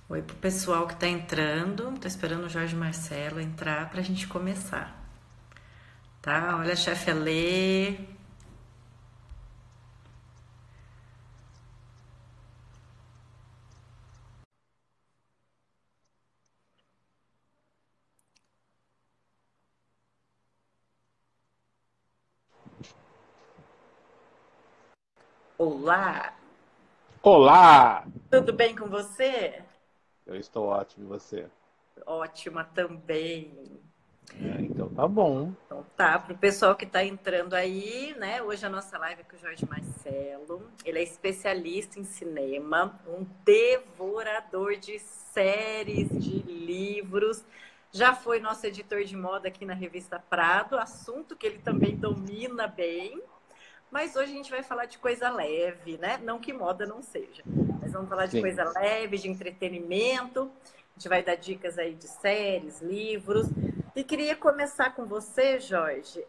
Oi pro pessoal que tá entrando. Tô esperando o Jorge Marcelo entrar pra gente começar. Tá? Olha a chefe Alê. Olá! Olá! Tudo bem com você? Eu estou ótimo, e você? Ótima também. Então tá bom. Então tá, pro pessoal que tá entrando aí, né? Hoje a nossa live é com o Jorge Marcelo. Ele é especialista em cinema, um devorador de séries, de livros. Já foi nosso editor de moda aqui na revista Prado, assunto que ele também domina bem. Mas hoje a gente vai falar de coisa leve, né? Não que moda não seja, mas vamos falar de Sim. coisa leve, de entretenimento. A gente vai dar dicas aí de séries, livros. E queria começar com você, Jorge,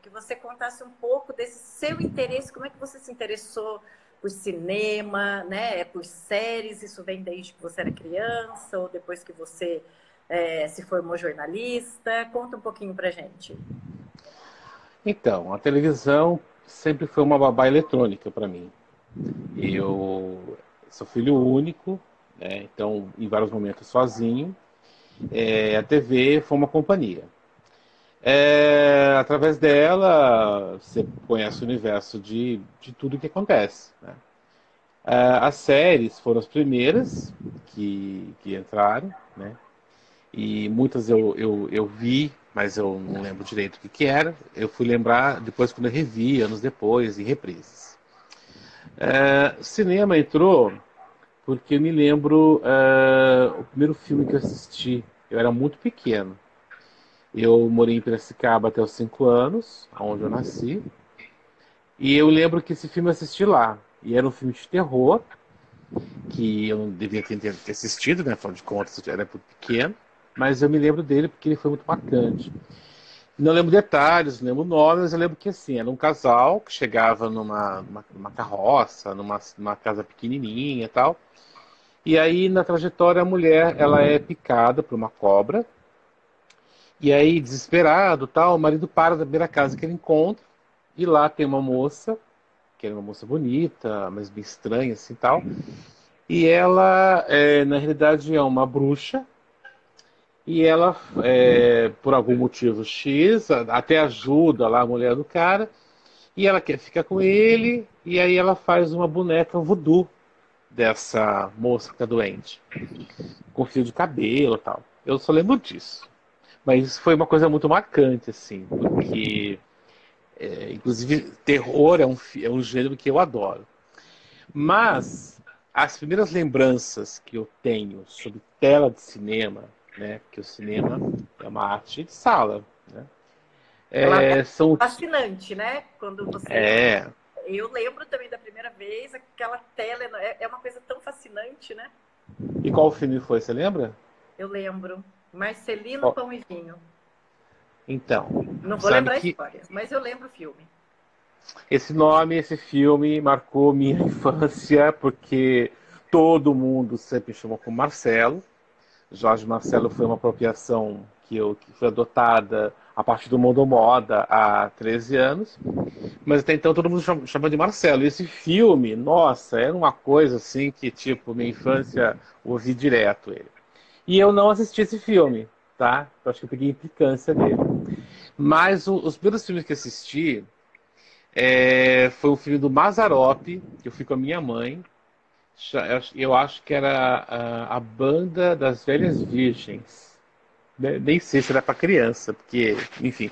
que você contasse um pouco desse seu interesse, como é que você se interessou por cinema, né? Por séries, isso vem desde que você era criança ou depois que você se formou jornalista? Conta um pouquinho pra gente. Então, a televisão sempre foi uma babá eletrônica para mim. Eu sou filho único, né? Então em vários momentos sozinho. A TV foi uma companhia. Através dela, você conhece o universo de tudo que acontece, né? As séries foram as primeiras que entraram, né? E muitas eu vi, mas eu não lembro direito o que, que era. Eu fui lembrar depois quando eu revi, anos depois, em reprises. Cinema entrou porque eu me lembro o primeiro filme que eu assisti. Eu era muito pequeno. Eu morei em Piracicaba até os 5 anos, onde eu nasci. E eu lembro que esse filme eu assisti lá. E era um filme de terror, que eu não devia ter assistido, né? Afinal de contas, eu era muito pequeno. Mas eu me lembro dele porque ele foi muito marcante. Não lembro detalhes, não lembro nomes, mas eu lembro que assim, era um casal que chegava numa carroça, numa casa pequenininha e tal. E aí, na trajetória, a mulher ela é picada por uma cobra. E aí, desesperado, tal, o marido para da primeira casa que ele encontra. E lá tem uma moça, que era uma moça bonita, mas bem estranha assim tal. E ela, na realidade, é uma bruxa. E ela, por algum motivo X, até ajuda lá a mulher do cara. E ela quer ficar com ele, e aí ela faz uma boneca voodoo dessa moça que tá doente, com fio de cabelo e tal. Eu só lembro disso. Mas foi uma coisa muito marcante, assim, porque, inclusive, terror é um gênero que eu adoro. Mas as primeiras lembranças que eu tenho sobre tela de cinema, né, porque o cinema é uma arte de sala, né, Aquela tela são. fascinante, né? Quando você. É. Eu lembro também da primeira vez, aquela tela é uma coisa tão fascinante, né? E qual filme foi, você lembra? Eu lembro. Marcelino Qual- Pão e Vinho. Então, Não vou sabe lembrar a que história, mas eu lembro o filme. esse nome, esse filme marcou minha infância, porque todo mundo sempre chamou como Marcelo. Jorge Marcelo foi uma apropriação que foi adotada a partir do Mundo Moda há 13 anos, mas até então todo mundo chama de Marcelo. E esse filme, nossa, era uma coisa assim que, tipo, minha infância ouvi direto ele. E eu não assisti esse filme, tá? Eu acho que eu peguei implicância dele. Mas os primeiros filmes que assisti foi um filme do Mazzaropi, que eu fui com a minha mãe. Eu acho que era a Banda das Velhas Virgens. Nem sei se era para criança, porque, enfim.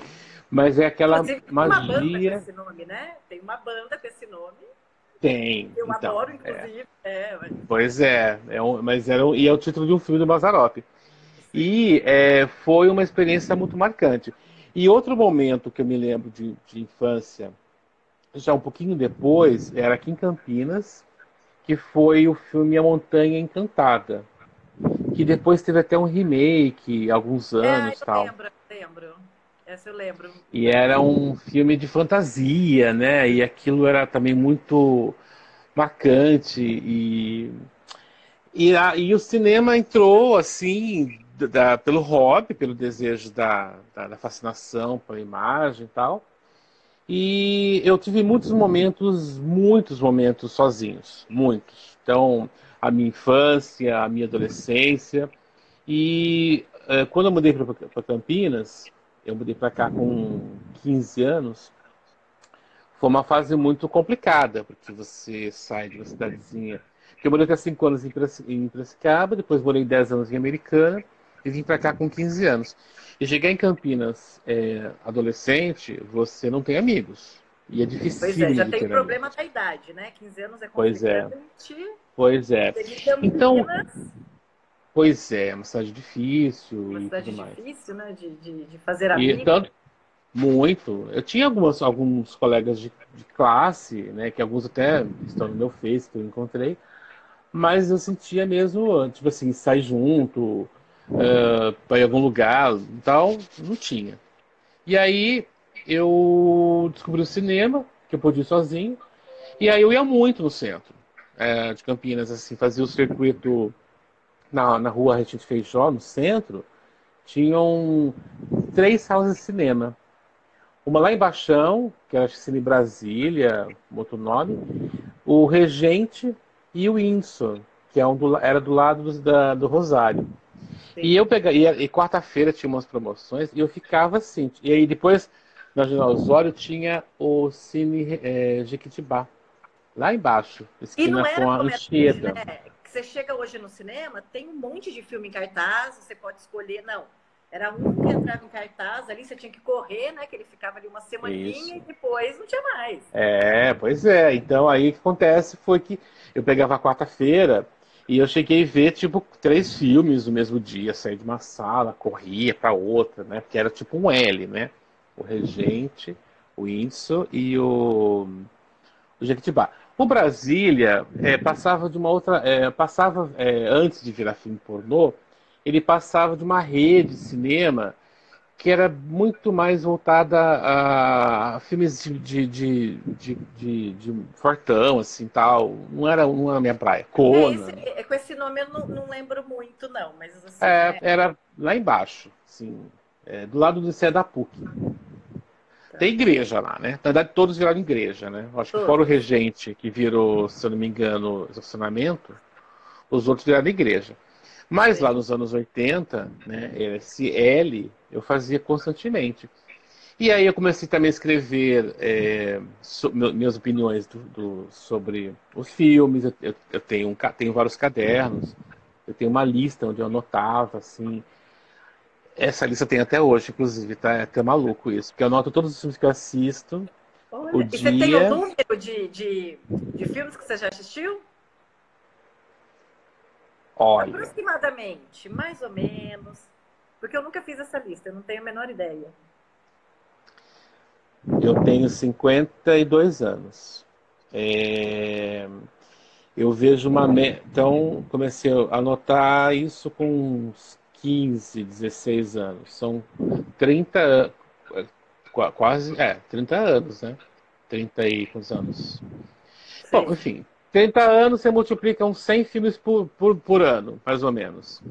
Mas é aquela Inclusive, tem uma banda com magia. esse nome, né? Tem uma banda com esse nome. Tem, Eu então. adoro, inclusive. Pois é, mas e é o título de um filme do Mazzaropi. E foi uma experiência muito marcante. E outro momento que eu me lembro de infância, já um pouquinho depois, era aqui em Campinas, que foi o filme A Montanha Encantada, que depois teve até um remake, alguns anos Eu tal. lembro, eu lembro. Essa eu lembro. E era um filme de fantasia, né? E aquilo era também muito marcante E o cinema entrou assim pelo hobby, pelo desejo da fascinação pela imagem e tal. E eu tive muitos momentos sozinhos, muitos. Então, a minha infância, a minha adolescência. E quando eu mudei para Campinas, eu mudei para cá com 15 anos, foi uma fase muito complicada, porque você sai de uma cidadezinha. Porque eu morei até 5 anos em Piracicaba, depois morei 10 anos em Americana e vim para cá com 15 anos. E chegar em Campinas, adolescente, você não tem amigos. E é Pois é, dificílimo já de tem o ter problema amigos. da idade, né? 15 anos é Pois é, conflitante. pois é. Em Então, Campinas, pois é uma cidade difícil uma e tudo cidade mais. difícil, né? De fazer E amigos. tanto, muito. Eu tinha alguns colegas de classe, né, que alguns até estão no meu Face, que eu encontrei, mas eu sentia mesmo, tipo assim, sair junto, para ir a algum lugar e tal, não tinha. E aí eu descobri o cinema, que eu podia ir sozinho, e aí eu ia muito no centro, de Campinas, assim, fazia o circuito na rua Retinto Feijó, no centro, tinham 3 salas de cinema. Uma lá em Baixão, que era Cine Brasília, um outro nome, o Regente e o Windsor, que era do lado do Rosário. E Sim. eu pegaria, e quarta-feira tinha umas promoções, e eu ficava assim. E aí depois, na General Osório, tinha o Cine Jequitibá, lá embaixo, E não esquina era com a como é hoje, né? Anchieta. Que você chega hoje no cinema, tem um monte de filme em cartaz, você pode escolher. Não. Era um que entrava em cartaz, ali você tinha que correr, né? Que ele ficava ali uma semaninha e Isso. depois não tinha mais. Pois é. Então aí o que acontece foi que eu pegava a quarta-feira e eu cheguei a ver tipo 3 filmes no mesmo dia, sair de uma sala, corria para outra, né? Porque era tipo um L, né? O Regente, o Windsor e o Jequitibá. O Brasília passava de uma outra, passava antes de virar filme pornô, ele passava de uma rede de cinema que era muito mais voltada a filmes de fortão, assim, tal. Não era a minha praia. Conan. Com esse nome eu não lembro muito, não, mas assim, né? Era lá embaixo, assim, do lado do CE da PUC. Tem Tá. igreja lá, né? Na verdade, todos viraram igreja, né? Acho que fora o Todos. regente, que virou, se eu não me engano, estacionamento, os outros viraram igreja. Mas lá Sei. nos anos 80, né, esse L eu fazia constantemente. E aí eu comecei também a escrever minhas opiniões sobre os filmes. Eu tenho vários cadernos. Eu tenho uma lista onde eu anotava, assim. Essa lista tem até hoje, inclusive, tá? É até maluco isso. Porque eu anoto todos os filmes que eu assisto, o Olha, e você tem o dia. número de filmes que você já assistiu? Olha, Aproximadamente, mais ou menos. Porque eu nunca fiz essa lista, eu não tenho a menor ideia. eu tenho 52 anos. É, Eu vejo Então, comecei a anotar isso com uns 15, 16 anos. São 30, quase, 30 anos, né? 30 e quantos anos? Bom, Sei. enfim, 30 anos você multiplica uns 100 filmes por ano, mais ou menos.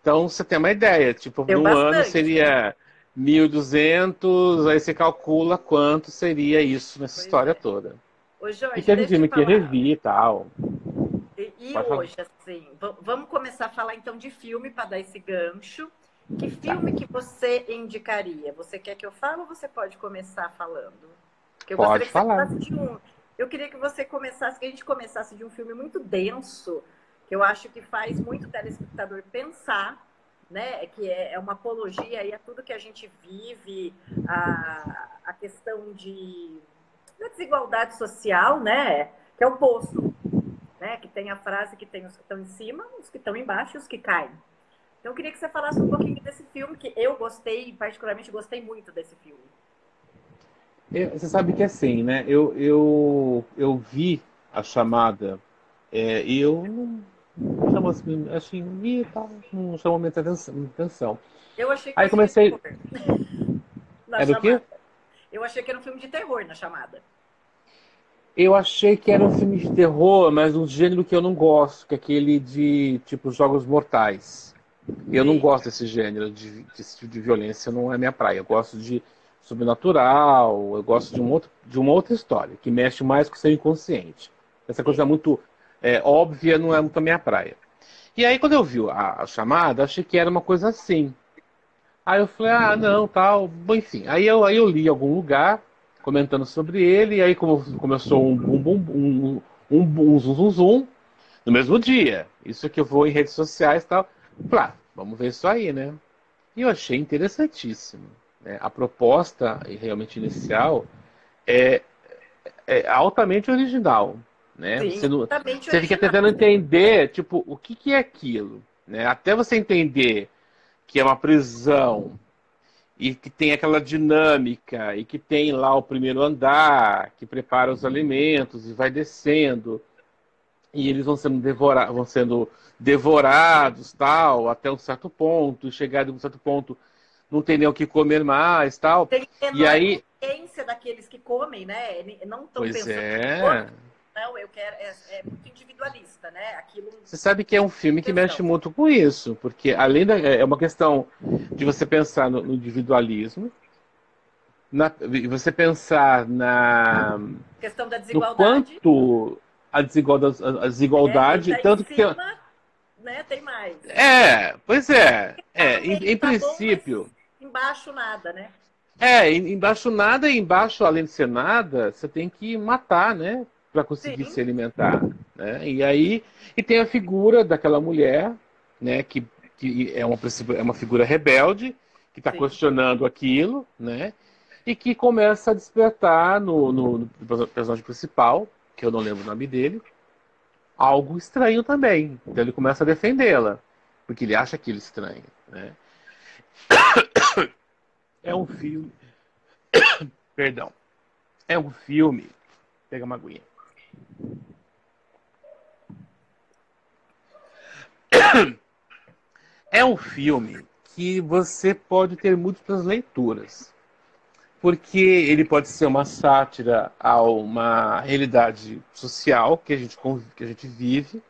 Então, você tem uma ideia, tipo, Deu num ano bastante, né? seria 1.200, aí você calcula quanto seria isso nessa Pois história é. toda. Ô, E Jorge, teve deixa eu te filme que eu falar. revi e tal. E Pode falar. hoje, assim, vamos começar a falar então de filme para dar esse gancho. Que Tá. filme que você indicaria? Você quer que eu fale ou você pode começar falando? Porque eu gostaria Pode que você falar. falasse de um. Eu queria que você começasse, que a gente começasse de um filme muito denso, que eu acho que faz muito telespectador pensar, né? Que é uma apologia aí a tudo que a gente vive, a questão da desigualdade social, né? Que é o Poço, né? Que tem a frase que tem os que estão em cima, os que estão embaixo e os que caem. Então eu queria que você falasse um pouquinho desse filme, que eu gostei, particularmente gostei muito desse filme. Você sabe que é assim, né? Eu vi a chamada e eu não chamou assim, vi e tal, não chamou minha atenção. Eu achei que Aí fosse de comecei. terror na Era o quê? chamada. Eu achei que era um filme de terror na chamada. Eu achei que era um filme de terror, mas um gênero que eu não gosto, que é aquele de, tipo, Jogos Mortais. Eu não Sim, gosto desse gênero desse tipo de violência, não é minha praia. Eu gosto de sobrenatural, eu gosto de uma outra história, que mexe mais com o seu inconsciente. Essa coisa sim. muito óbvia não é muito a minha praia. E aí, quando eu vi a chamada, achei que era uma coisa assim. Aí eu falei, ah, não, tal. Bom, enfim. Aí eu li em algum lugar comentando sobre ele, e aí começou um bum bum um zum zum zum no mesmo dia. Isso que eu vou em redes sociais e tal. Falei, ah, vamos ver isso aí, né? E eu achei interessantíssimo. Né? A proposta realmente inicial é, é altamente original. Né? Sim, Você, não, altamente você fica original. tentando entender, tipo, o que, que é aquilo. Né? Até você entender que é uma prisão e que tem aquela dinâmica, e que tem lá o primeiro andar, que prepara os alimentos e vai descendo, e eles vão sendo devorados, tal, até um certo ponto, e chegar a um certo ponto não tem nem o que comer mais, tal. Tem E menor aí, consciência daqueles que comem, né? Não estão pois pensando no outro. é, Não, eu quero. É muito individualista, né? Aquilo você sabe que é um filme que mexe questão. muito com isso, porque é uma questão de você pensar no individualismo, você pensar Questão da no desigualdade, quanto a né? Quem desigualdade, está em tanto que tem, cima, né, tem mais. pois é, Quem está no meio em tá bom, mas princípio, embaixo nada, né? embaixo nada e embaixo, além de ser nada, você tem que matar, né, para conseguir se Sim, alimentar, né? E aí, e tem a figura daquela mulher, né, que é uma figura rebelde, que está sim. questionando aquilo, né, e que começa a despertar no personagem principal, que eu não lembro o nome dele, algo estranho também. Então ele começa a defendê-la, porque ele acha aquilo estranho, né? É um filme, perdão, é um filme, pega uma aguinha. É um filme que você pode ter múltiplas leituras, porque ele pode ser uma sátira a uma realidade social que a gente vive.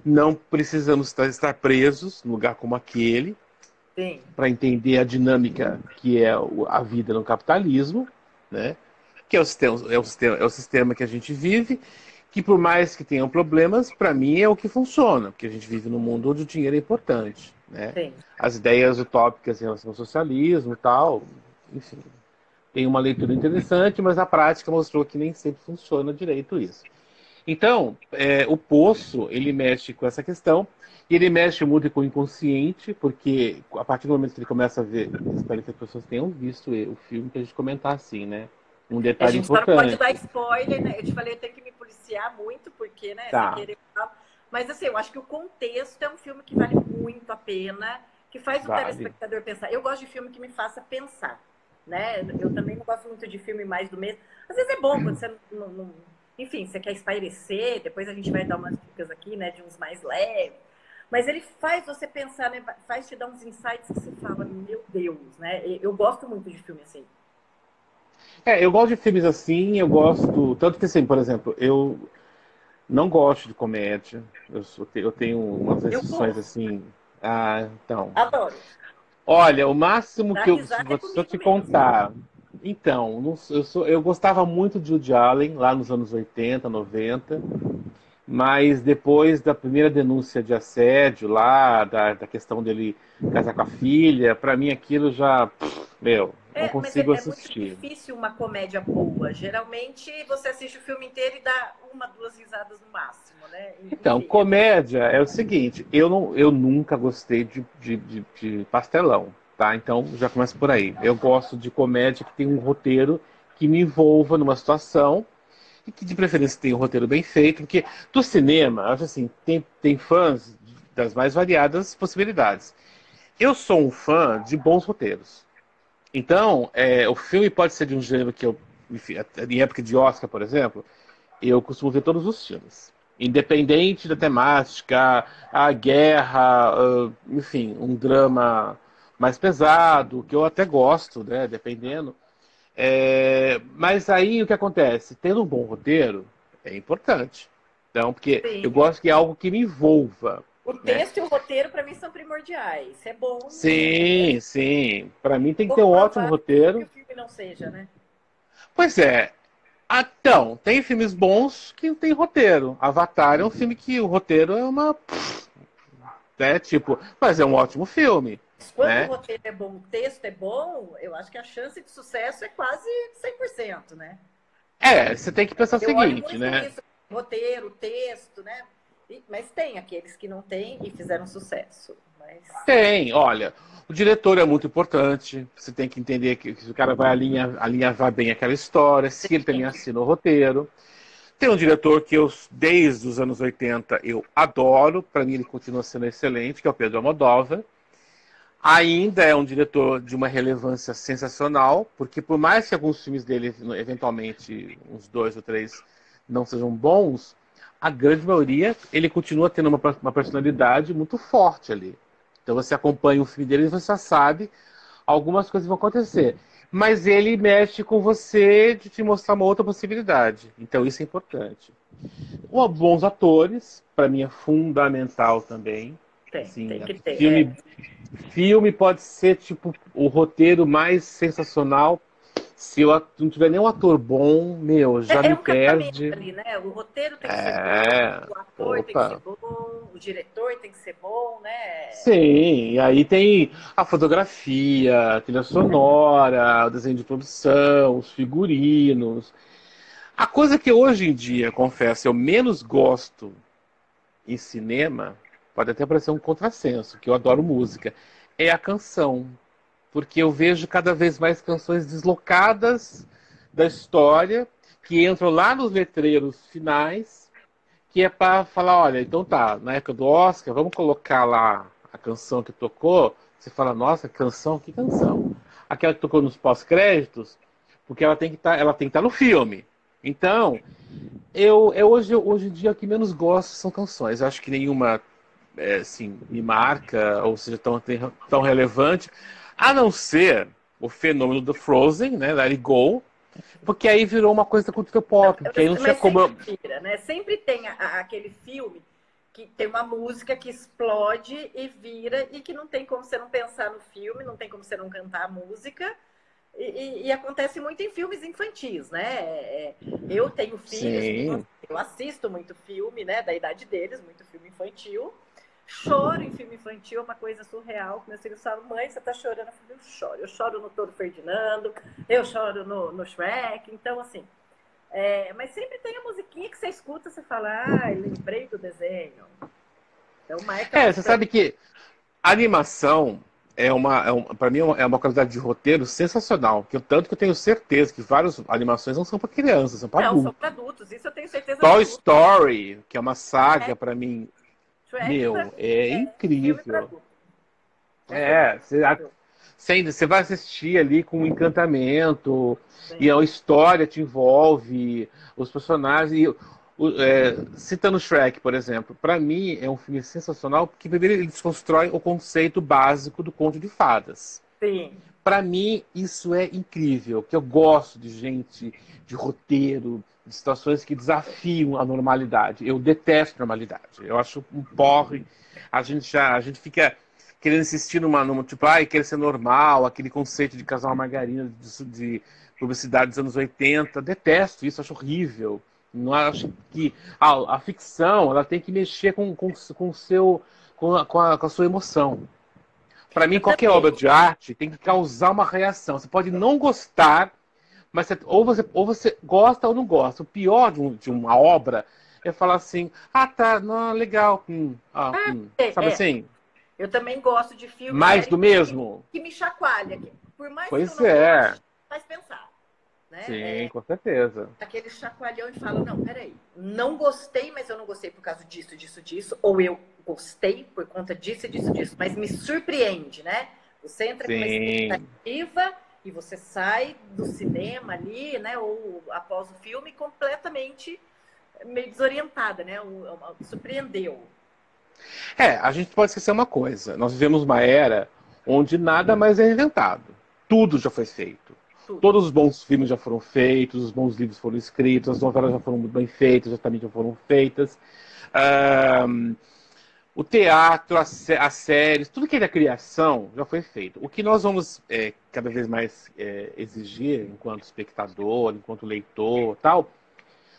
Não precisamos estar presos num lugar como aquele Sim. para entender a dinâmica que é a vida no capitalismo, né? Que é o sistema que a gente vive, que por mais que tenham problemas, para mim é o que funciona, porque a gente vive num mundo onde o dinheiro é importante, né? Sim. As ideias utópicas em relação ao socialismo e tal, enfim, tem uma leitura interessante, mas a prática mostrou que nem sempre funciona direito isso. Então, o Poço, ele mexe com essa questão, e ele mexe muito com o inconsciente, porque a partir do momento que ele começa a ver, espero que as pessoas tenham visto o filme, que a gente comentar assim, né? Um A detalhe gente só não pode dar importante. spoiler, né? Eu te falei, eu tenho que me policiar muito, porque, né, sem Tá, querer. Mas assim, eu acho que o contexto é um filme que vale muito a pena, que faz o vale. telespectador pensar. Eu gosto de filme que me faça pensar, né? Eu também não gosto muito de filme mais do mesmo. Às vezes é bom quando você enfim, você quer espairecer, depois a gente vai dar umas dicas aqui, né, de uns mais leves. Mas ele faz você pensar, né? Faz te dar uns insights que você fala, meu Deus, né? Eu gosto muito de filme assim. Eu gosto de filmes assim, eu gosto. Tanto que, assim, por exemplo, eu não gosto de comédia. Eu tenho umas Eu restrições gosto, assim. Ah, então. adoro. Olha, o máximo Dar que eu. risada é Se eu comigo te mesmo. contar. Então, eu gostava muito de Woody Allen, lá nos anos 80, 90. Mas depois da primeira denúncia de assédio lá, da questão dele casar com a filha, pra mim aquilo já. Meu, não Mas consigo é muito assistir. difícil uma comédia boa. Geralmente você assiste o filme inteiro e dá uma, duas risadas no máximo, né? Então, Enfim, comédia é o seguinte, eu nunca gostei de pastelão, tá? Então já começa por aí. Eu gosto de comédia que tem um roteiro que me envolva numa situação e que de preferência tenha um roteiro bem feito, porque do cinema, acho assim, tem fãs das mais variadas possibilidades. Eu sou um fã de bons roteiros. Então, o filme pode ser de um gênero que eu, enfim, em época de Oscar, por exemplo, eu costumo ver todos os filmes. Independente da temática, a guerra, enfim, um drama mais pesado, que eu até gosto, né? Dependendo. Mas aí o que acontece? Tendo um bom roteiro é importante. Então, porque eu Sim. gosto que é algo que me envolva, O né? texto e o roteiro, para mim, são primordiais. É bom, Sim, sim. Para mim tem que ter um ótimo louvável que roteiro. o filme não seja, né? Pois é. Então, tem filmes bons que não tem roteiro. Avatar é um filme que o roteiro é uma, né, tipo, mas é um ótimo filme, Mas quando o né? roteiro é bom, o texto é bom, eu acho que a chance de sucesso é quase 100%, né? Você tem que pensar o Eu olho seguinte, muito né? isso, roteiro, texto, né? Mas tem aqueles que não têm e fizeram sucesso. Mas Tem, olha, o diretor é muito importante. Você tem que entender que o cara vai alinhavar bem aquela história, se ele também tem. assina o roteiro. Tem um diretor que eu, desde os anos 80, eu adoro, para mim ele continua sendo excelente, que é o Pedro Almodóvar. Ainda é um diretor de uma relevância sensacional, porque por mais que alguns filmes dele, eventualmente, uns dois ou três, não sejam bons, a grande maioria, ele continua tendo uma personalidade muito forte ali. Então você acompanha o filme dele e você já sabe algumas coisas vão acontecer. Mas ele mexe com você de te mostrar uma outra possibilidade. Então isso é importante. Bons atores, para mim é fundamental também. Tem Assim, que ter. filme pode ser tipo o roteiro mais sensacional. Se eu não tiver nenhum ator bom, meu, já É me um casamento perde. ali, né? O roteiro tem que ser bom, É, o ator tem que ser opa. bom, o diretor tem que ser bom, né? Sim, e aí tem a fotografia, a trilha sonora, o desenho de produção, os figurinos. A coisa que hoje em dia, confesso, eu menos gosto em cinema, pode até parecer um contrassenso, que eu adoro música, é a canção. Porque eu vejo cada vez mais canções deslocadas da história, que entram lá nos letreiros finais, que é para falar, olha, então tá, na época do Oscar, vamos colocar lá a canção que tocou. Você fala, nossa, canção, que canção? Aquela que tocou nos pós-créditos, porque ela tem que estar no filme. Então, hoje em dia o que menos gosto são canções. Eu acho que nenhuma assim, me marca, ou seja, tão relevante, a não ser o fenômeno do Frozen, né, Let It Go, porque aí virou uma coisa da cultura pop, porque aí não tinha Mas como. sempre vira, né? Sempre tem aquele filme que tem uma música que explode e vira e que não tem como você não pensar no filme, não tem como você não cantar a música. E acontece muito em filmes infantis, né? Eu tenho filhos, então Sim. eu assisto muito filme, né? Da idade deles, muito filme infantil. Choro em filme infantil, é uma coisa surreal. Meus filhos falam, mãe, você tá chorando? Eu falo, eu choro. Eu choro no Todo Ferdinando, eu choro no Shrek. Então, assim, mas sempre tem a musiquinha que você escuta, você fala, lembrei do desenho. Então marca Você bastante. sabe que a animação para mim é uma qualidade de roteiro sensacional, tanto que eu tenho certeza que várias animações não são para crianças, são para Não, são para adultos. adultos, isso eu tenho certeza Toy absoluta. Story, que é uma saga Shrek, para mim, Shrek para meu, mim, é filme para incrível. adulto. Com É, certeza. você vai assistir ali com um encantamento, e Sim. a história te envolve, os personagens. Citando Shrek, por exemplo, para mim é um filme sensacional porque primeiro ele desconstrói o conceito básico do conto de fadas. Sim. Para mim isso é incrível, que eu gosto de gente, de roteiro, de situações que desafiam a normalidade. Eu detesto normalidade. Eu acho um porre. A gente fica querendo insistir numa tipo, quer ser normal, aquele conceito de casal margarina de publicidade dos anos 80. Detesto isso, acho horrível. Não acho que a ficção ela tem que mexer com o seu com a sua emoção. Para mim, Eu qualquer obra também. de arte tem que causar uma reação. Você pode não gostar, mas ou você gosta ou não gosta. O pior de uma obra é falar assim: ah, tá, não, legal. Sabe É, assim? eu também gosto de filme, Mais série do mesmo? que me chacoalha, que por mais que eu Pois não é. goste, faz pensar, né? Sim, com certeza. Aquele chacoalhão e fala, não, peraí, não gostei, mas eu não gostei por causa disso, disso, disso, ou eu gostei por conta disso, disso, disso, mas me surpreende, né? Você entra com uma Sim. expectativa e você sai do cinema ali, né, ou após o filme completamente meio desorientada, né? Surpreendeu. A gente pode esquecer uma coisa. Nós vivemos uma era onde nada mais é inventado. Tudo já foi feito. tudo. Todos os bons filmes já foram feitos, os bons livros foram escritos, as novelas já foram muito bem feitas, também já foram feitas. Ah, o teatro, as séries, tudo que é da criação já foi feito. O que nós vamos cada vez mais exigir, enquanto espectador, enquanto leitor, tal,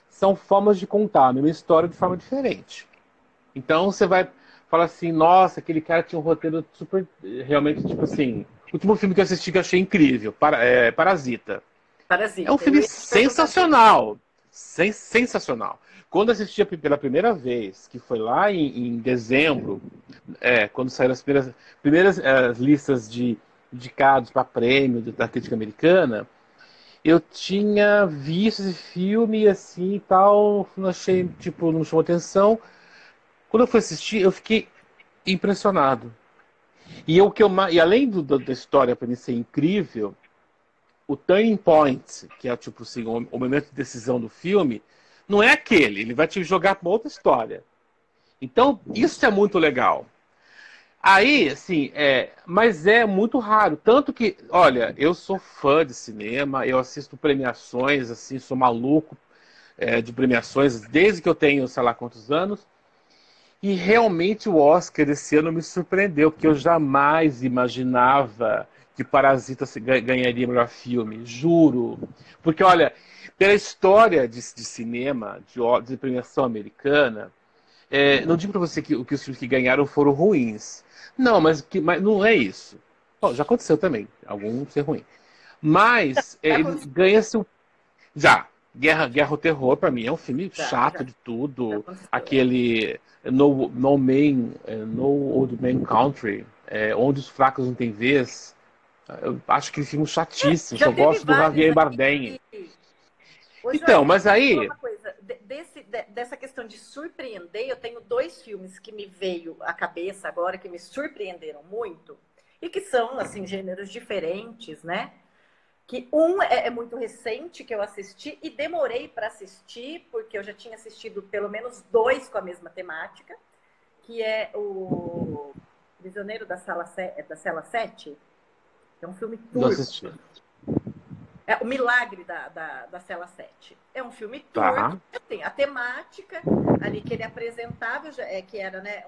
são formas de contar a mesma história de forma diferente. Então você vai falar assim, nossa, aquele cara tinha um roteiro super, realmente, tipo assim, o último filme que eu assisti que eu achei incrível, Parasita. É um Parasita. Eu filme ia te perguntar sobre. sensacional. Sensacional. Quando assisti pela primeira vez, que foi lá em dezembro, quando saíram as primeiras listas de indicados para prêmio da crítica americana, eu tinha visto esse filme assim e tal, não achei, tipo, não me chamou atenção. Quando eu fui assistir, eu fiquei impressionado. E além da história para mim ser incrível, o turning point, que é tipo assim, o momento de decisão do filme, não é aquele, ele vai te jogar para outra história. Então, isso é muito legal. Aí, assim, mas é muito raro. Tanto que, olha, eu sou fã de cinema, eu assisto premiações, assim, sou maluco de premiações desde que eu tenho, sei lá quantos anos. E realmente o Oscar esse ano me surpreendeu, porque eu jamais imaginava que Parasita ganharia melhor filme, juro. Porque, olha, pela história de cinema, de premiação americana, não digo para você que os filmes que ganharam foram ruins. Não, mas não é isso. Bom, já aconteceu também, algum ser ruim. Mas Já ele aconteceu. ganha-se já. Guerra ao Terror, pra mim, é um filme Já, chato já, de já tudo. aconteceu. Aquele No Old Man Country, onde os fracos não têm vez. Eu acho aquele filme chatíssimo, Já só teve gosto do vários Javier aqui Bardem. que. Ô, Então, Jorge, mas deixa eu te falar aí. uma coisa. Dessa questão de surpreender, eu tenho dois filmes que me veio à cabeça agora, que me surpreenderam muito, e que são, assim, gêneros diferentes, né? Que um é muito recente que eu assisti e demorei para assistir, porque eu já tinha assistido pelo menos dois com a mesma temática, que é o Prisioneiro da Cela 7, que é um filme Não turco. assisti. É O Milagre da Cela 7. É um filme turco, Tá. assim, a temática ali que ele apresentava, que era, né,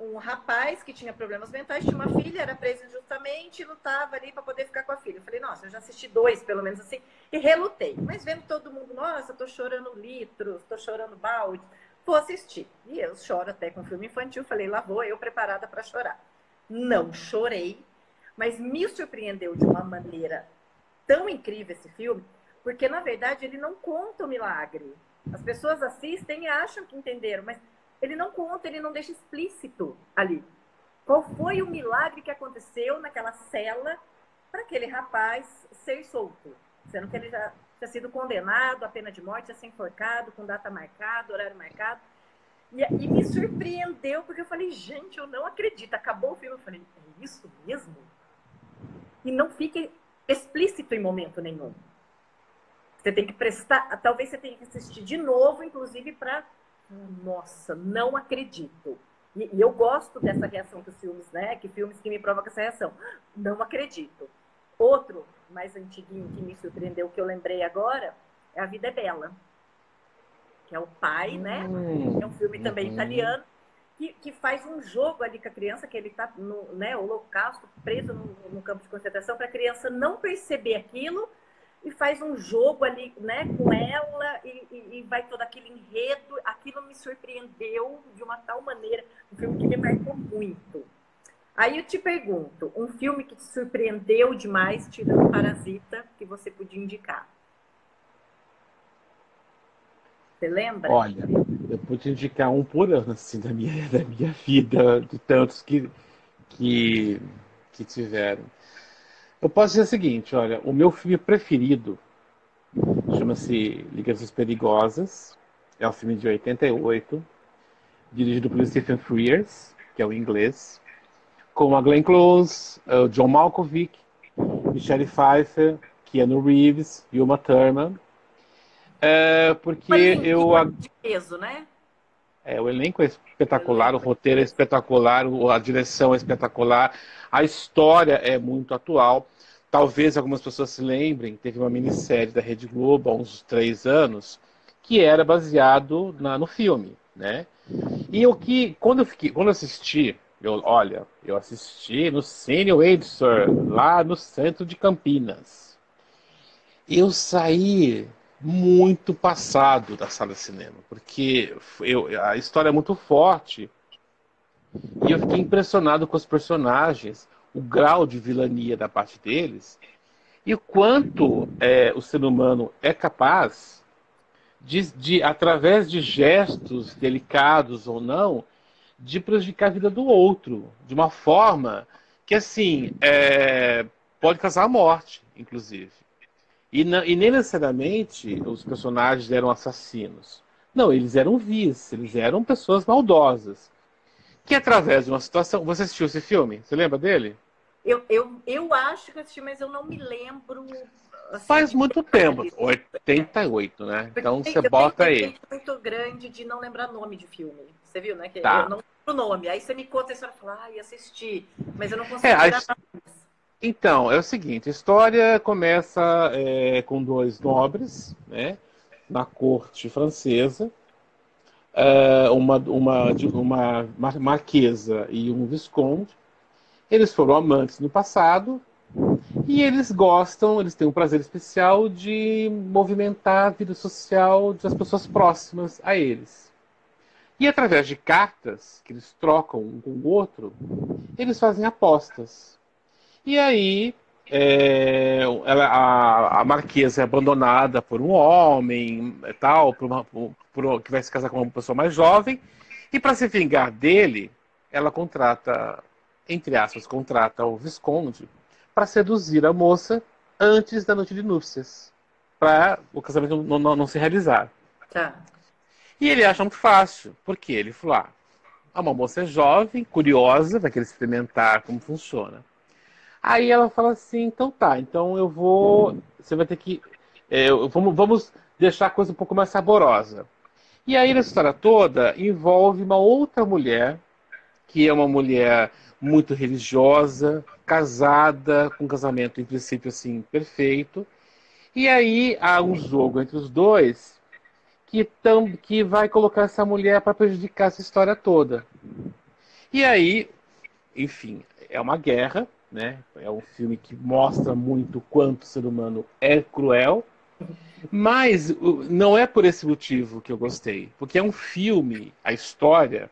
um rapaz que tinha problemas mentais, tinha uma filha, era preso injustamente e lutava ali para poder ficar com a filha. Eu falei, nossa, eu já assisti dois, pelo menos assim, e relutei. Mas vendo todo mundo, nossa, tô chorando litros, tô chorando balde, vou assistir. E eu choro até com filme infantil, falei, lá vou eu preparada para chorar. Não chorei, mas me surpreendeu de uma maneira tão incrível esse filme, porque na verdade ele não conta o milagre. As pessoas assistem e acham que entenderam, mas ele não conta, ele não deixa explícito ali. Qual foi o milagre que aconteceu naquela cela para aquele rapaz ser solto? Sendo que ele já tinha sido condenado à pena de morte, a ser enforcado, com data marcada, horário marcado. E me surpreendeu, porque eu falei, gente, eu não acredito. Acabou o filme, eu falei, é isso mesmo? E não fica explícito em momento nenhum. Você tem que prestar, talvez você tenha que assistir de novo, inclusive para, nossa, não acredito. E eu gosto dessa reação que os filmes, né? Que filmes que me provocam essa reação. Não acredito. Outro, mais antiguinho, que me surpreendeu, que eu lembrei agora, é A Vida é Bela, que é o pai, né? É um filme também Uhum. italiano, que faz um jogo ali com a criança, que ele está no, né, holocausto, preso no campo de concentração, para a criança não perceber aquilo, e faz um jogo ali, né, com ela, e vai todo aquele enredo. Aquilo me surpreendeu de uma tal maneira, um filme que me marcou muito. Aí eu te pergunto, um filme que te surpreendeu demais, tirando Parasita, que você podia indicar? Você lembra? Olha, eu vou te indicar um por ano, assim, da minha vida, de tantos que, que tiveram. Eu posso dizer o seguinte, olha, o meu filme preferido chama-se Ligações Perigosas. É um filme de 88, dirigido pelo Stephen Frears, que é o inglês, com a Glenn Close, o John Malkovich, Michelle Pfeiffer, Keanu Reeves e Uma Thurman. Um Porque elenquinho de peso, né? o elenco é Um espetacular, o elenco de roteiro é peso. espetacular, a direção é espetacular, a história é muito atual. talvez algumas pessoas se lembrem, teve uma minissérie da Rede Globo há uns 3 anos, que era baseado no filme, né? E quando eu assisti, eu assisti no Cine Windsor, lá no centro de Campinas. Eu saí muito passado da sala de cinema, porque a história é muito forte e eu fiquei impressionado com os personagens, o grau de vilania da parte deles e o quanto o ser humano é capaz através de gestos delicados ou não, de prejudicar a vida do outro, de uma forma que, assim, pode causar a morte, inclusive. E nem necessariamente os personagens eram assassinos. Não, eles eram vis, eles eram pessoas maldosas. Que através de uma situação. Você assistiu esse filme? Você lembra dele? Eu acho que eu assisti, mas eu não me lembro assim, Faz de muito tempo, detalhes. 88, né? Porque Então você eu tenho bota uma aí. mente muito grande de não lembrar nome de filme. Você viu, né? Que eu Tá. não lembro o nome. Aí você me conta a história e fala, ai, assisti. Mas eu não É, consigo a tirar his- nada. então, é o seguinte: a história começa com dois nobres, né? Na corte francesa. Uma marquesa e um visconde. Eles foram amantes no passado e eles têm um prazer especial de movimentar a vida social das pessoas próximas a eles. E através de cartas que eles trocam um com o outro, eles fazem apostas. E aí a marquesa é abandonada por um homem, tal, que vai se casar com uma pessoa mais jovem, e para se vingar dele, ela contrata, entre aspas, contrata o Visconde para seduzir a moça antes da noite de núpcias, para o casamento não se realizar. Tá. E ele acha muito fácil, porque ele falou: uma moça é jovem, curiosa, vai querer experimentar como funciona. Aí ela fala assim, então tá, então eu vou. Você vai ter que. Vamos deixar a coisa um pouco mais saborosa. E aí, nessa história toda, envolve uma outra mulher, que é uma mulher muito religiosa, casada, com um casamento, em princípio, assim, perfeito. E aí há um jogo entre os dois que vai colocar essa mulher para prejudicar essa história toda. E aí, enfim, é uma guerra, né? É um filme que mostra muito o quanto o ser humano é cruel, mas não é por esse motivo que eu gostei, porque é um filme, a história.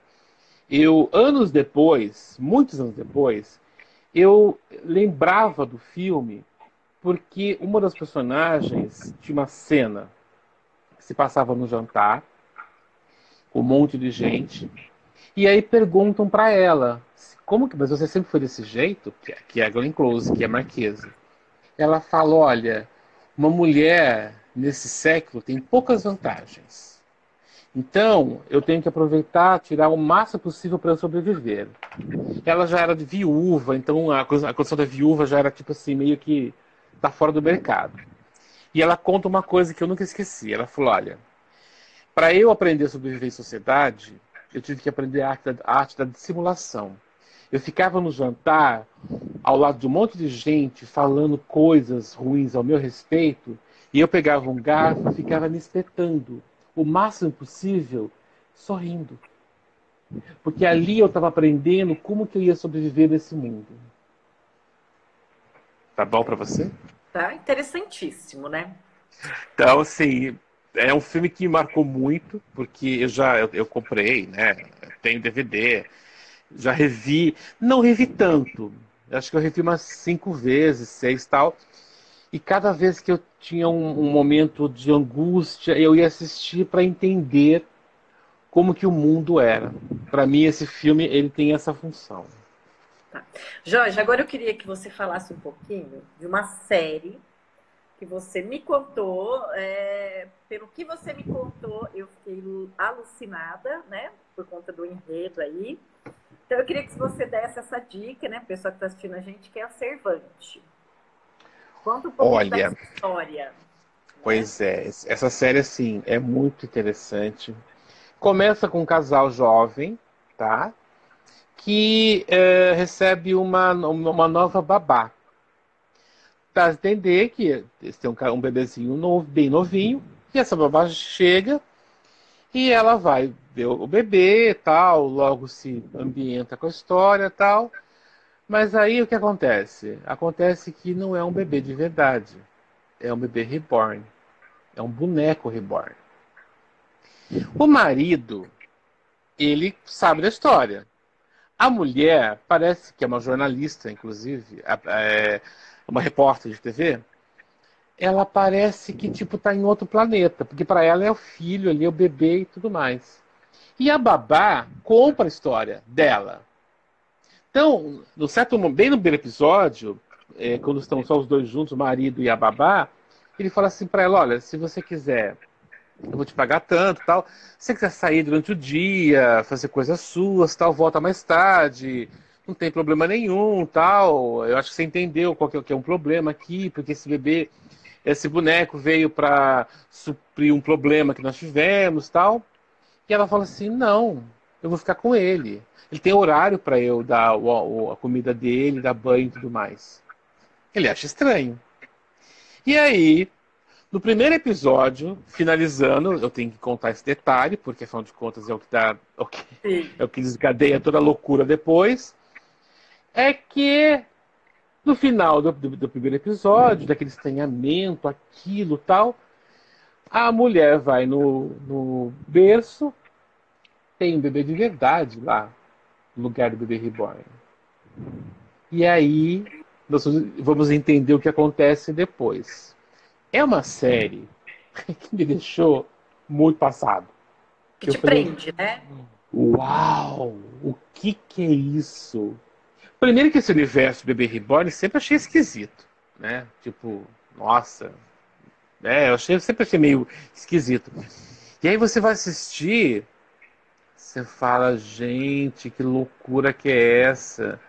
Anos depois, muitos anos depois, eu lembrava do filme porque uma das personagens tinha uma cena que se passava no jantar, com um monte de gente, e aí perguntam para ela, como que, mas você sempre foi desse jeito? Que é a Glenn Close, que é a Marquesa. Ela fala, olha, uma mulher nesse século tem poucas vantagens. Então, eu tenho que aproveitar, tirar o máximo possível para eu sobreviver. Ela já era de viúva, então a condição da viúva já era tipo assim, meio que tá fora do mercado. E ela conta uma coisa que eu nunca esqueci. Ela falou, olha, para eu aprender a sobreviver em sociedade, eu tive que aprender a arte da dissimulação. Eu ficava no jantar, ao lado de um monte de gente, falando coisas ruins ao meu respeito, e eu pegava um garfo e ficava me espetando, o máximo possível, sorrindo. Porque ali eu estava aprendendo como que eu ia sobreviver nesse mundo. Tá bom para você? Tá interessantíssimo, né? Então, assim, é um filme que me marcou muito, porque eu comprei, né? Tenho DVD, já revi, não revi tanto. Acho que eu revi umas 5 vezes, 6 tal. E cada vez que eu tinha um momento de angústia, eu ia assistir para entender como que o mundo era. Para mim, esse filme ele tem essa função. Tá. Jorge, agora eu queria que você falasse um pouquinho de uma série que você me contou. Pelo que você me contou, eu fiquei alucinada, né? Por conta do enredo aí. Então eu queria que você desse essa dica, né? Pessoa que está assistindo a gente, que é a Servante. Conta um pouquinho da Olha, história, né? pois é, essa série assim é muito interessante. Começa com um casal jovem, tá? Que recebe uma nova babá. dá a entender que eles têm um bebezinho novo, bem novinho, e essa babá chega e ela vai ver o bebê e tal, logo se ambienta com a história e tal. Mas aí o que acontece? Acontece que não é um bebê de verdade. É um bebê reborn. É um boneco reborn. O marido, ele sabe da história. A mulher, parece que é uma jornalista, inclusive, uma repórter de TV, ela parece que tipo tá em outro planeta, porque para ela é o filho ali, é o bebê e tudo mais. E a babá compra a história dela. Então, no certo momento, bem no primeiro episódio, quando estão só os dois juntos, o marido e a babá, ele fala assim para ela: olha, se você quiser, eu vou te pagar tanto, tal. Se você quiser sair durante o dia, fazer coisas suas, tal, volta mais tarde, não tem problema nenhum, tal. Eu acho que você entendeu qual que é um problema aqui, porque esse boneco veio para suprir um problema que nós tivemos, tal. E ela fala assim: não, eu vou ficar com ele. Ele tem horário para eu dar a comida dele, dar banho e tudo mais. Ele acha estranho. E aí, no primeiro episódio, finalizando, eu tenho que contar esse detalhe, porque afinal de contas é o que dá, Sim. é o que desencadeia toda a loucura depois. É que no final do primeiro episódio, daquele estranhamento, aquilo tal, a mulher vai no berço, tem um bebê de verdade lá, no lugar do bebê reborn. E aí nós vamos entender o que acontece depois. É uma série que me deixou muito passado. Que Que eu te falei, prende, né? uau, o que é isso? Primeiro que esse universo do bebê reborn sempre achei esquisito, né? Tipo, nossa, sempre achei meio esquisito. E aí você vai assistir, você fala, gente, que loucura que é essa?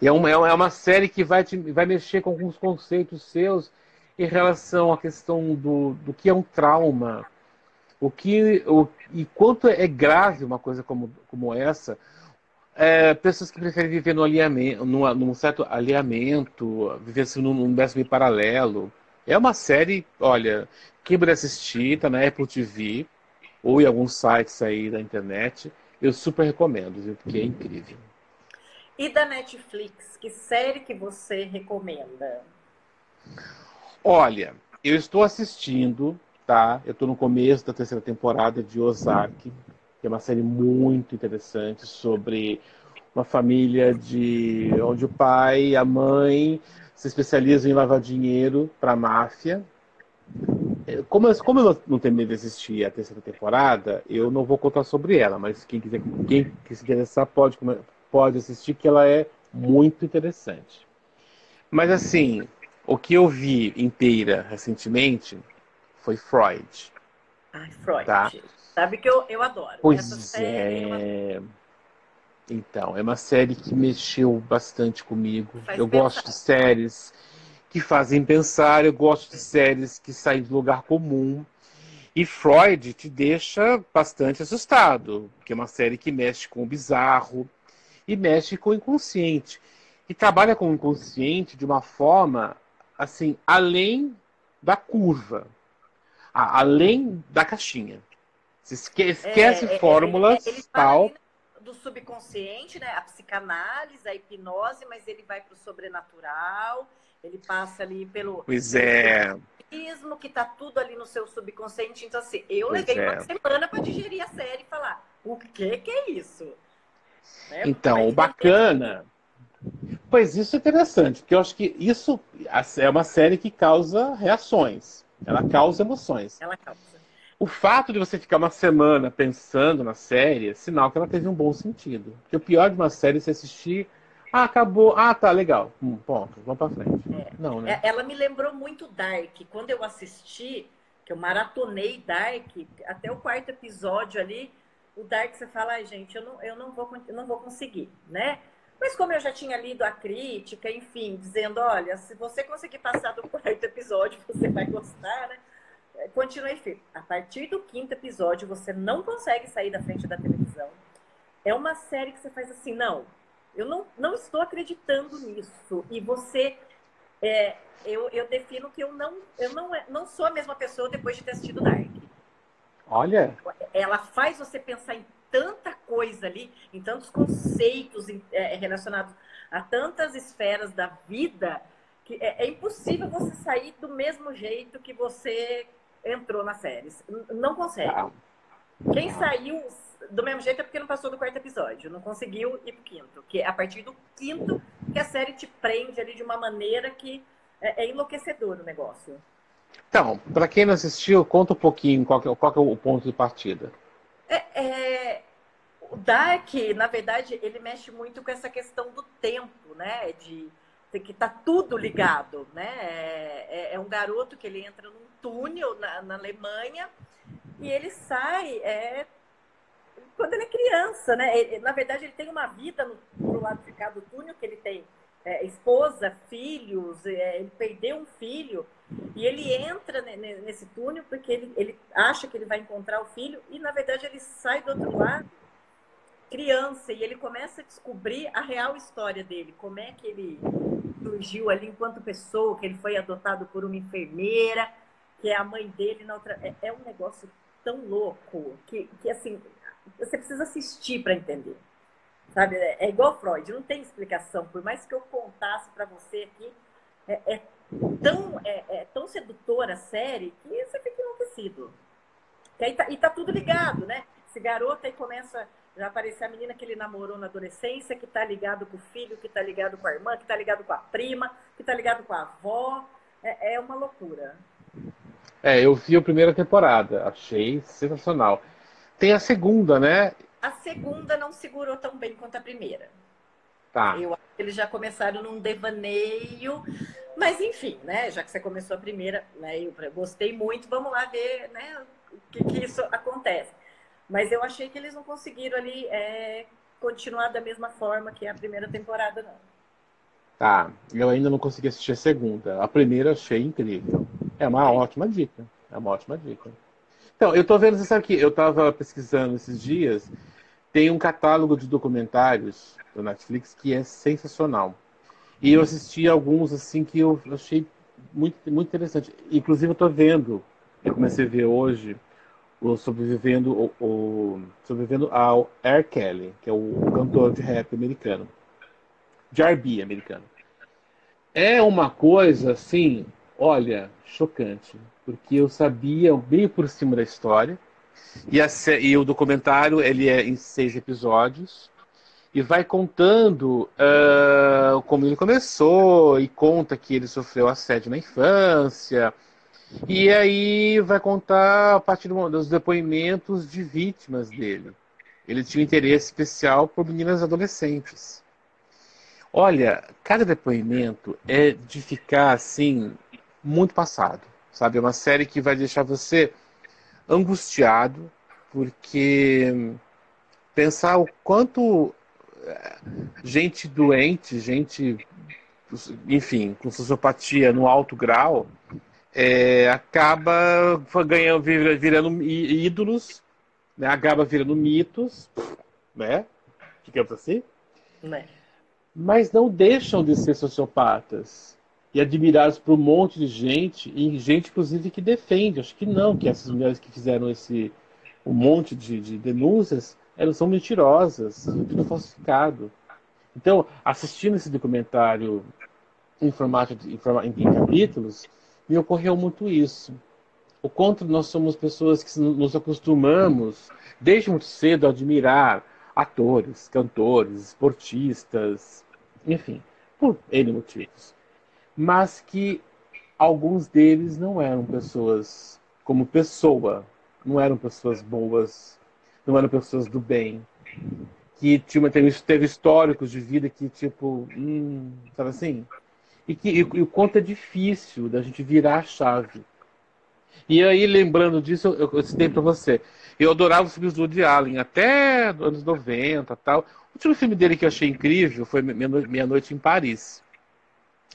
E é uma série que vai mexer com alguns conceitos seus em relação à questão do que é um trauma, e quanto é grave uma coisa como essa. Pessoas que preferem viver no alinhamento, num certo alinhamento, viver assim, num universo meio paralelo. É uma série, olha, quem puder assistir, tá na Apple TV ou em alguns sites aí da internet, eu super recomendo, viu? Porque é incrível. E da Netflix, que série que você recomenda? Olha, eu estou assistindo, tá? Eu estou no começo da terceira temporada de Ozark, que é uma série muito interessante sobre uma família onde o pai e a mãe se especializam em lavar dinheiro para a máfia. Como eu não terminei de assistir a terceira temporada, eu não vou contar sobre ela, mas quem se interessar pode assistir, que ela é muito interessante. Mas assim, o que eu vi inteira recentemente foi Freud, Ai, tá? Freud. Sabe que eu adoro. Essa Pois série eu adoro. é. Então, é uma série que mexeu bastante comigo. Faz Eu gosto de pensar. séries que fazem pensar, eu gosto de séries que saem do lugar comum. E Freud te deixa bastante assustado, porque é uma série que mexe com o bizarro e mexe com o inconsciente. E trabalha com o inconsciente de uma forma, assim, além da curva, além da caixinha. Você esquece Ele fórmulas, fala ali, tal. né, do subconsciente, né? A psicanálise, a hipnose, mas ele vai para o sobrenatural, ele passa ali Pois pelo é, espiritismo, que tá tudo ali no seu subconsciente. Então, assim, eu pois levei uma é. semana para digerir a série e falar, o que é isso? Né? Então, Mas o entender tudo. bacana. Pois isso é interessante, porque eu acho que isso é uma série que causa reações. Ela causa emoções. Ela causa. O fato de você ficar uma semana pensando na série é sinal que ela teve um bom sentido. Porque o pior de uma série é você assistir, acabou, tá, legal, ponto, vamos pra frente. Não, né? Ela me lembrou muito Dark. Quando eu assisti, que eu maratonei Dark, até o quarto episódio ali, o Dark você fala, ai, gente, eu não vou conseguir, né? Mas como eu já tinha lido a crítica, enfim, dizendo, olha, se você conseguir passar do quarto episódio, você vai gostar, né? Continuei firme. A partir do quinto episódio, você não consegue sair da frente da televisão. É uma série que você faz assim, não, eu não estou acreditando nisso. E você Eu defino que não sou a mesma pessoa depois de ter assistido Dark. Olha, Ela faz você pensar em tanta coisa ali, em tantos conceitos relacionados a tantas esferas da vida, que é impossível você sair do mesmo jeito que você entrou na série. Não tá, consegue. Quem tá. saiu do mesmo jeito é porque não passou do quarto episódio, não conseguiu ir pro quinto. Que é a partir do quinto que a série te prende ali de uma maneira que é enlouquecedor o negócio. Então, para quem não assistiu, conta um pouquinho qual que é o ponto de partida. O Dark, na verdade, ele mexe muito com essa questão do tempo, né? De que tá tudo ligado, né? É um garoto que ele entra num túnel na Alemanha e ele sai quando ele é criança, né? Na verdade, ele tem uma vida pro lado de cá do túnel, que ele tem esposa, filhos, ele perdeu um filho, e ele entra nesse túnel porque ele acha que ele vai encontrar o filho, e na verdade ele sai do outro lado criança, e ele começa a descobrir a real história dele, como é que ele surgiu ali enquanto pessoa, que ele foi adotado por uma enfermeira, que é a mãe dele na outra. É um negócio tão louco que assim, você precisa assistir para entender. Sabe? É igual Freud, não tem explicação. Por mais que eu contasse para você aqui, é, é tão sedutora a série que você fica enlouquecido. E tá tudo ligado, né? Esse garoto aí começa já aparecer a menina que ele namorou na adolescência, que tá ligado com o filho, que tá ligado com a irmã, que tá ligado com a prima, que tá ligado com a avó. É uma loucura. Eu vi a primeira temporada, achei sensacional. Tem a segunda, né? A segunda não segurou tão bem quanto a primeira. Tá. Eu acho que eles já começaram num devaneio, mas enfim, né? Já que você começou a primeira, né? Eu gostei muito, vamos lá ver, né? O que isso acontece. Mas eu achei que eles não conseguiram ali continuar da mesma forma que a primeira temporada, não. Tá, eu ainda não consegui assistir a segunda. A primeira achei incrível. É uma Incrível. ótima dica. É uma ótima dica. Então, eu tô vendo, você sabe que eu tava pesquisando esses dias, tem um catálogo de documentários do Netflix que é sensacional. E eu assisti alguns assim que eu achei muito, muito interessante. Inclusive eu tô vendo, eu comecei a ver hoje o sobrevivendo ao R. Kelly, que é o cantor de rap americano, de R&B americano. É uma coisa assim, olha, chocante, porque eu sabia bem por cima da história e o documentário ele é em 6 episódios e vai contando como ele começou e conta que ele sofreu assédio na infância e aí vai contar a partir dos depoimentos de vítimas dele. Ele tinha um interesse especial por meninas adolescentes. Olha, cada depoimento é de ficar assim, muito passado, sabe? É uma série que vai deixar você angustiado, porque pensar o quanto gente doente, gente, enfim, com sociopatia no alto grau, acaba ganhando, virando ídolos, né? Acaba virando mitos, né? Digamos assim. Né? Mas não deixam de ser sociopatas e admirados por um monte de gente, e gente, inclusive, que defende. Acho que não, que essas mulheres que fizeram um monte de denúncias, elas são mentirosas, tudo falsificado. Então, assistindo esse documentário em formato em capítulos, me ocorreu muito isso. O quanto nós somos pessoas que nos acostumamos, desde muito cedo, a admirar atores, cantores, esportistas, enfim, por N motivos. Mas que alguns deles não eram pessoas como pessoa, não eram pessoas boas, não eram pessoas do bem, que teve históricos de vida que, tipo, sabe assim? E o quanto é difícil da gente virar a chave. E aí, lembrando disso, eu citei pra você. Eu adorava os filmes do Woody Allen, até dos anos 90 e tal. O último filme dele que eu achei incrível foi Meia Noite em Paris.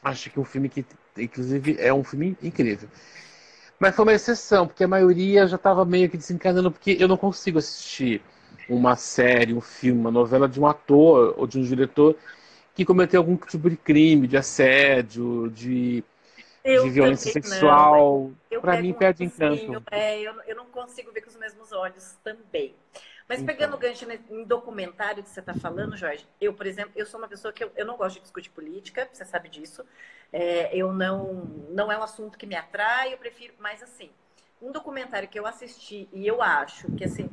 Acho que é um filme que, inclusive, é um filme incrível. Mas foi uma exceção, porque a maioria já estava meio que desencanando, porque eu não consigo assistir uma série, um filme, uma novela de um ator ou de um diretor que cometeu algum tipo de crime, de assédio, de Eu violência também não. sexual, Eu para mim pego um perde rancinho, encanto. eu não consigo ver com os mesmos olhos também. Mas pegando o Então, gancho em documentário que você está falando, Jorge, eu, por exemplo, eu sou uma pessoa que eu não gosto de discutir política, você sabe disso. Eu não é um assunto que me atrai, eu prefiro, mas assim, um documentário que eu assisti e eu acho que assim,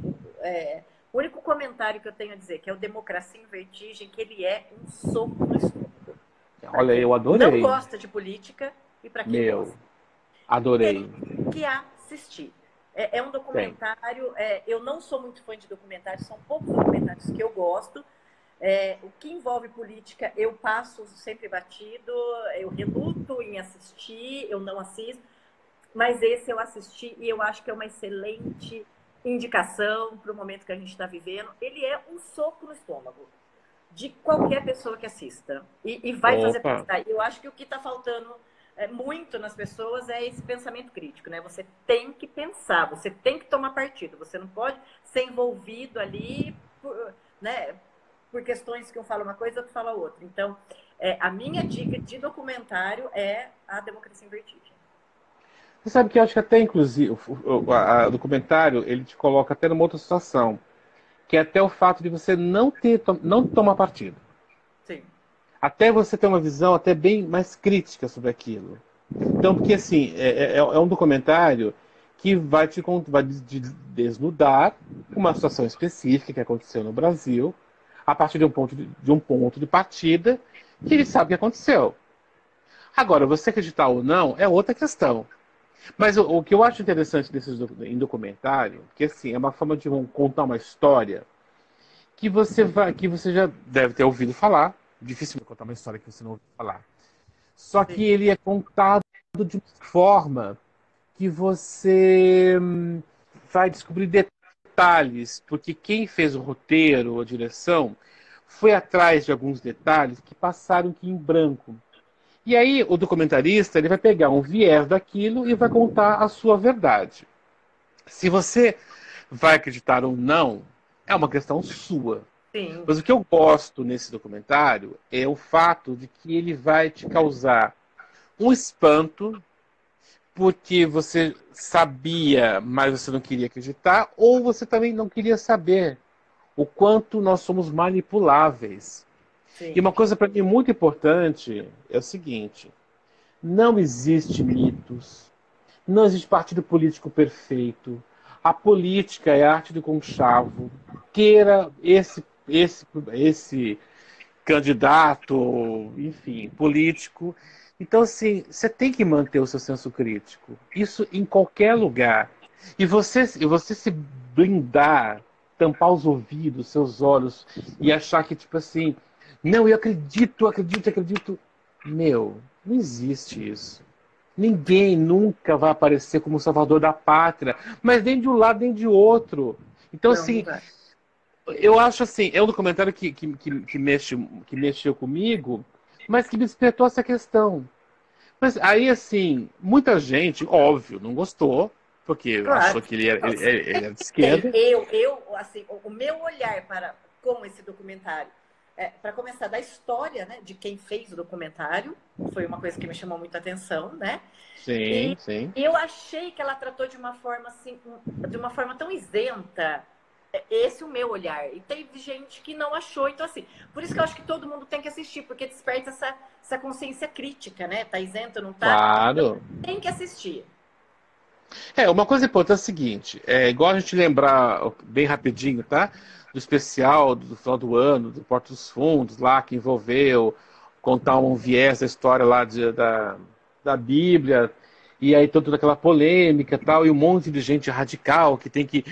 o único comentário que eu tenho a dizer que é o Democracia em Vertigem, que ele é um soco no estômago para olha, quem eu não adorei. gosta de política e para quem Meu, gosta adorei. que assistir. É um Tem. documentário. Eu não sou muito fã de documentários, são poucos documentários que eu gosto. O que envolve política, eu passo sempre batido, eu reluto em assistir, eu não assisto, mas esse eu assisti e eu acho que é uma excelente indicação para o momento que a gente está vivendo. Ele é um soco no estômago de qualquer pessoa que assista e vai fazer Opa. pensar. Eu acho que o que está faltando muito nas pessoas é esse pensamento crítico, né? Você tem que pensar, você tem que tomar partido, você não pode ser envolvido ali, né? Por questões que um fala uma coisa, outro fala outra. Então, a minha dica de documentário é A Democracia em Vertigem. Você sabe que eu acho que até, inclusive, o documentário, ele te coloca até numa outra situação, que é até o fato de você não tomar partido. Sim. Até você ter uma visão até bem mais crítica sobre aquilo. Então, porque assim, é um documentário que vai te desnudar uma situação específica que aconteceu no Brasil, a partir de um ponto de partida que ele sabe que aconteceu. Agora, você acreditar ou não é outra questão. Mas o que eu acho interessante em documentário, que assim, é uma forma de contar uma história que você já deve ter ouvido falar. Dificilmente contar uma história que você não ouviu falar. Só que Sim. ele é contado de uma forma que você vai descobrir detalhes, porque quem fez o roteiro, a direção, foi atrás de alguns detalhes que passaram aqui em branco. E aí o documentarista ele vai pegar um viés daquilo e vai contar a sua verdade. Se você vai acreditar ou não, é uma questão sua. Sim. Mas o que eu gosto nesse documentário é o fato de que ele vai te causar um espanto, porque você sabia, mas você não queria acreditar, ou você também não queria saber o quanto nós somos manipuláveis. E Sim. uma coisa para mim muito importante é o seguinte: não existe mitos, não existe partido político perfeito. A política é a arte do conchavo. Queira esse candidato, enfim, político. Então, assim, você tem que manter o seu senso crítico. Isso em qualquer lugar. E você se blindar, tampar os ouvidos, seus olhos, e achar que, tipo assim, não, eu acredito, acredito, acredito. Meu, não existe isso. Ninguém nunca vai aparecer como o salvador da pátria, mas nem de um lado nem de outro. Então, Não, não assim, vai. eu acho assim, é um documentário que mexeu comigo, mas que me despertou essa questão. Mas aí, assim, muita gente, óbvio, não gostou, porque Claro. achou que ele era de Tem. esquerda. Assim, o meu olhar para com esse documentário, para começar da história, né, de quem fez o documentário, foi uma coisa que me chamou muita atenção, né? Sim, E sim. eu achei que ela tratou de uma forma assim, de uma forma tão isenta. Esse é o meu olhar. E teve gente que não achou. Então, assim, por isso que eu acho que todo mundo tem que assistir, porque desperta essa consciência crítica, né? Tá isento, não tá? Claro. Tem que assistir. Uma coisa importante é o seguinte, é igual a gente lembrar bem rapidinho, tá? Do especial do final do ano, do Porto dos Fundos, lá, que envolveu contar um viés da história lá da Bíblia, e aí toda aquela polêmica e tal, e um monte de gente radical que tem que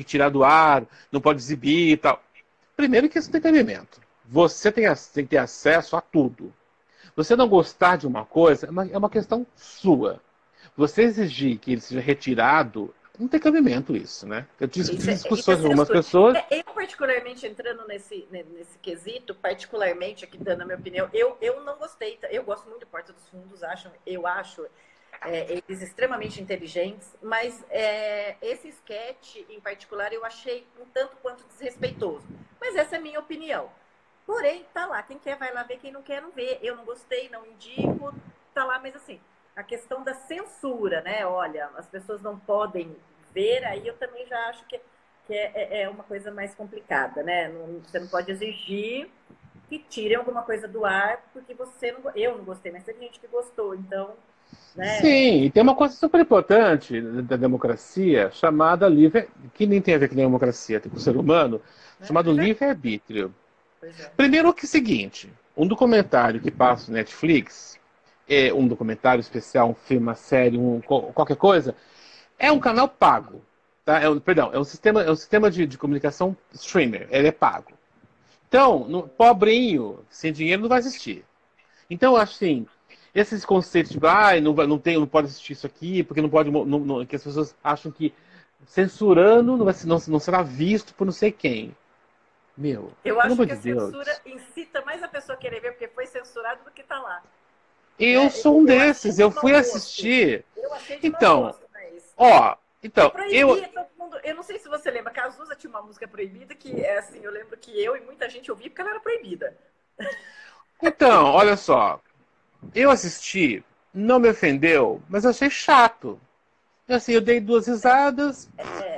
tirar do ar, não pode exibir e tal. Primeiro que isso tem cabimento. Você tem que ter acesso a tudo. Você não gostar de uma coisa é uma questão sua. Você exigir que ele seja retirado, não tem cabimento isso, né? Eu tive Isso é discussões com algumas censura. pessoas. Eu, particularmente, entrando nesse quesito, particularmente aqui dando a minha opinião, eu não gostei. Eu gosto muito do Porta dos Fundos, eu acho eles extremamente inteligentes, mas esse sketch em particular eu achei um tanto quanto desrespeitoso. Mas essa é a minha opinião. Porém, tá lá. Quem quer vai lá ver, quem não quer não vê. Eu não gostei, não indico, tá lá, mas assim, a questão da censura, né? Olha, as pessoas não podem ver, aí eu também já acho que é uma coisa mais complicada, né? Você não pode exigir que tirem alguma coisa do ar, porque você não, eu não gostei, mas tem gente que gostou, então, né? Sim, e tem uma coisa super importante da democracia, chamada livre, que nem tem a ver com democracia, tem com o ser humano, chamado livre-arbítrio. Pois é. Primeiro que é o seguinte, um documentário que passa no Netflix, é um documentário especial, um filme, uma série, qualquer coisa, é um canal pago. Tá? Perdão, é um sistema de comunicação streamer, ele é pago. Então, pobrinho, sem dinheiro, não vai assistir. Então, assim, esses conceitos de não pode assistir isso aqui, porque não pode. Que as pessoas acham que censurando não será visto por não sei quem. Meu, Eu pelo acho amor que a de censura Deus. incita mais a pessoa a querer ver porque foi censurado do que tá lá. Eu Né? sou um Eu achei desses, de eu mau fui gosto. assistir. Eu achei de mau Então, gosto, mas. ó, E então, proibia todo mundo. Eu não sei se você lembra, Cazuza tinha uma música proibida que é assim, eu lembro que eu e muita gente ouvia porque ela era proibida. olha só, eu assisti, não me ofendeu, mas eu achei chato. Assim, eu dei duas risadas,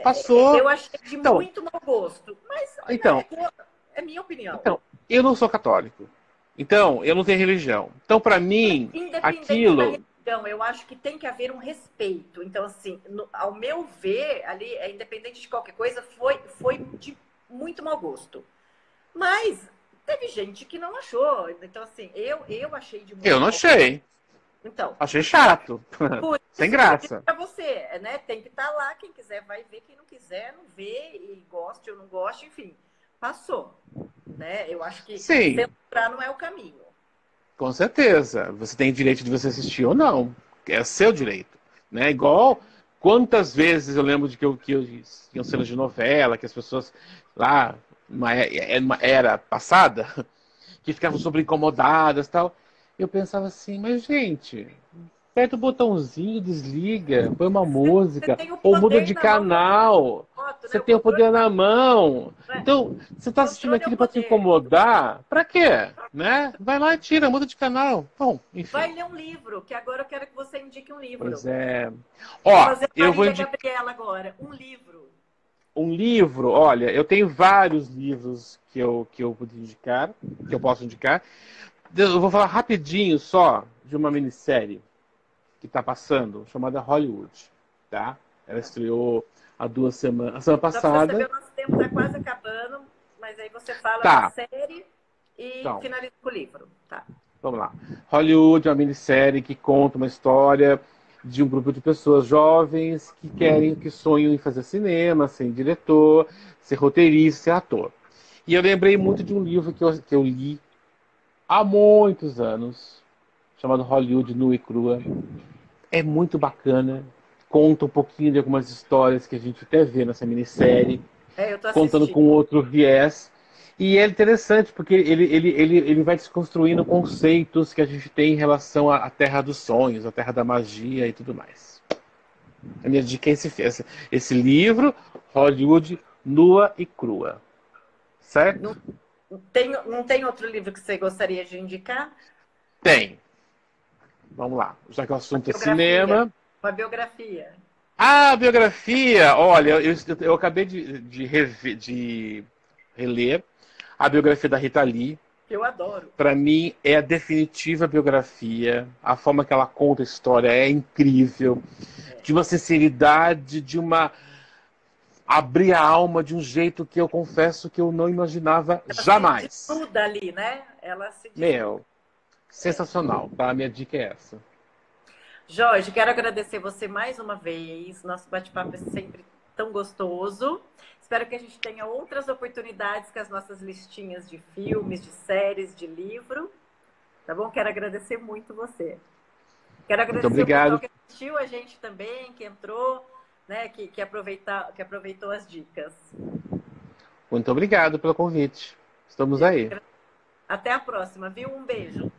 passou. Eu achei de Então, muito mau gosto. Mas então, né, é minha opinião. Então, eu não sou católico. Então, eu não tenho religião. Então, para mim, Independente da aquilo. religião, eu acho que tem que haver um respeito. Então, assim, ao meu ver, ali, independente de qualquer coisa, foi de muito mau gosto. Mas teve gente que não achou. Então, assim, eu achei de Eu muito não mau gosto. achei. Então, Achei chato. por Sem isso que eu disse graça. para você, né? Tem que estar lá, quem quiser vai ver, quem não quiser não vê, e goste ou não goste, enfim, passou. Né? Eu acho que Sim, censurar não é o caminho. com certeza. Você tem direito de você assistir ou não. É seu direito. Né? Igual quantas vezes eu lembro de que tinham cenas de novela, que as pessoas lá, numa era passada, que ficavam super incomodadas e tal. Eu pensava assim, mas gente, aperta o botãozinho, desliga, põe uma Você música, tem o ou muda poder de na mão para fazer canal. foto, Você né? O tem o controle, poder na mão. né? Então, você está assistindo Controle é o aquilo para te poder. incomodar? Pra quê? Né? Vai lá e tira, muda de canal. Bom, Vai enfim. ler um livro, que agora eu quero que você indique um livro. Pois é. Vou Ó, fazer eu vou Marília indicar Gabriela agora. Um livro. um livro. Olha, eu tenho vários livros que eu podia indicar, que eu posso indicar. Eu vou falar rapidinho só de uma minissérie que está passando, chamada Hollywood, tá? Ela estreou há 2 semanas, a semana Só para você saber, passada. o nosso tempo está quase acabando, mas aí você fala da Tá, série e então, finaliza com o livro. Tá. vamos lá. Hollywood é uma minissérie que conta uma história de um grupo de pessoas jovens que sonham em fazer cinema, ser diretor, ser roteirista, ser ator. E eu lembrei muito de um livro que eu li há muitos anos, chamado Hollywood Nua e Crua. É muito bacana. Conta um pouquinho de algumas histórias que a gente até vê nessa minissérie, É, eu tô contando assistindo. com outro viés. E é interessante porque ele vai desconstruindo conceitos que a gente tem em relação à Terra dos Sonhos, à Terra da Magia e tudo mais. A minha dica é esse livro, Hollywood Nua e Crua. Certo? Não não tem outro livro que você gostaria de indicar? Tem. Vamos lá. Já que o Uma assunto é biografia. cinema. Uma biografia. A biografia, olha, eu acabei de reler a biografia da Rita Lee. Eu adoro. Para mim, é a definitiva biografia. A forma que ela conta a história é incrível. De uma sinceridade, de uma. Abrir a alma de um jeito que eu confesso que eu não imaginava Ela se jamais. desnuda ali, né? Ela se desnuda. Meu, sensacional, tá? A minha dica é essa. Jorge, quero agradecer você mais uma vez. Nosso bate-papo é sempre tão gostoso. Espero que a gente tenha outras oportunidades com as nossas listinhas de filmes, de séries, de livro. Tá bom? Quero agradecer muito você. Quero Muito agradecer o pessoal obrigado. que assistiu a gente também, que entrou, né? Que aproveitou as dicas. Muito obrigado pelo convite. Estamos Eu que aí. agradeço. Até a próxima, viu? Um beijo.